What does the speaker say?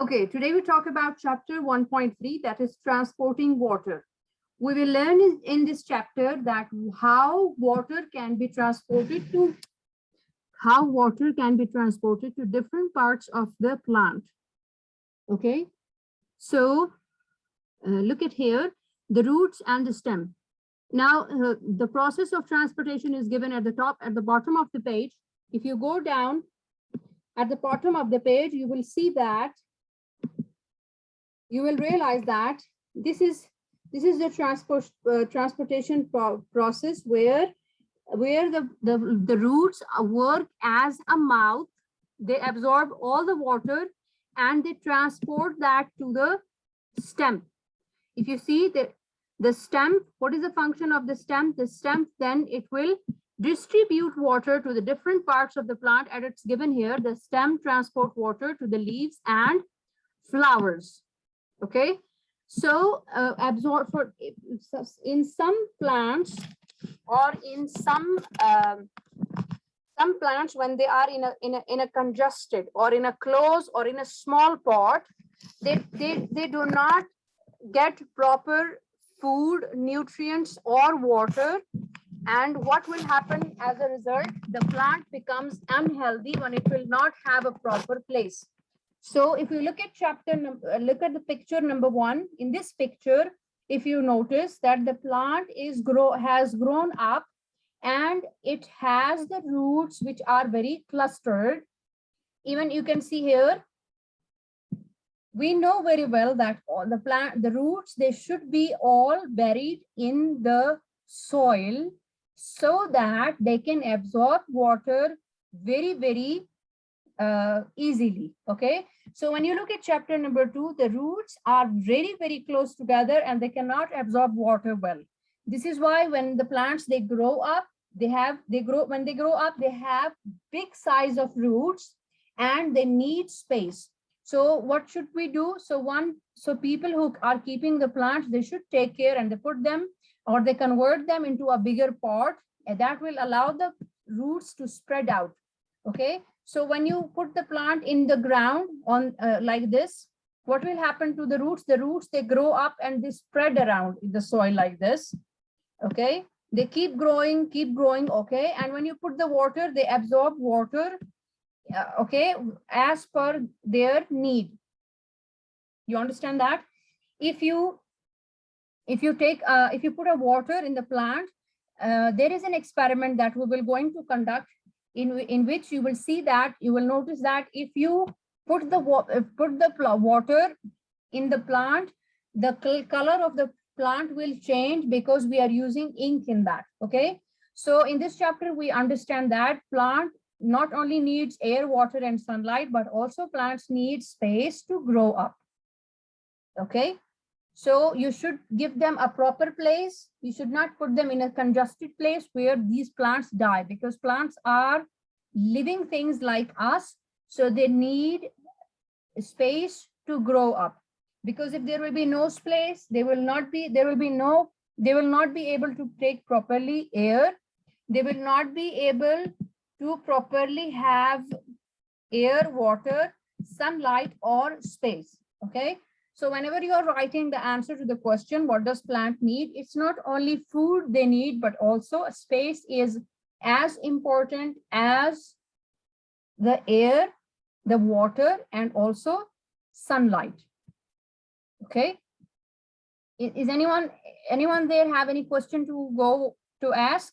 Okay, today we talk about chapter 1.3, that is transporting water. We will learn in this chapter that how water can be transported to different parts of the plant. Okay, so look at here, the roots and the stem. Now, the process of transportation is given at the bottom of the page. If you go down at the bottom of the page, you will see that, you will realize that this is the transportation process where the roots work as a mouth. They absorb all the water and they transport that to the stem. If you see the stem, what is the function of the stem? The stem, then it will distribute water to the different parts of the plant, and it's given here. The stem transport water to the leaves and flowers. Okay, so absorb for in some plants, or in some plants, when they are in a congested or in a close or in a small pot, they do not get proper food, nutrients, or water. And what will happen as a result? The plant becomes unhealthy when it will not have a proper place. So if you look at look at the picture number 1, in this picture, if you notice that the plant has grown up and it has the roots which are very clustered. Even you can see here, we know very well that all the roots, they should be all buried in the soil so that they can absorb water very easily. Okay, so when you look at chapter number 2, the roots are very close together and they cannot absorb water well. This is why when the plants, they grow up, when they grow up, they have big size of roots and they need space. So what should we do? So people who are keeping the plants, they should take care and they put them, or they convert them into a bigger pot, and that will allow the roots to spread out. Okay, so when you put the plant in the ground on like this, what will happen to the roots? The roots, they grow up and they spread around in the soil like this. Okay, they keep growing. Okay, and when you put the water, they absorb water, okay, as per their need. You understand that? If you put a water in the plant, there is an experiment that we will going to conduct, in which you will see that, you will notice that if you put the water in the plant, the color of the plant will change because we are using ink in that. Okay, so in this chapter we understand that plant not only needs air, water, and sunlight, but also plants need space to grow up. Okay, so you should give them a proper place. You should not put them in a congested place where these plants die, because plants are living things like us, so they need space to grow up. Because if there will be no space, they will not be able to take properly air. They will not be able to properly have air, water, sunlight, or space. Okay, so whenever you are writing the answer to the question, what does plant need? It's not only food they need, but also space is as important as the air, the water, and also sunlight. Okay, is anyone there have any question to ask?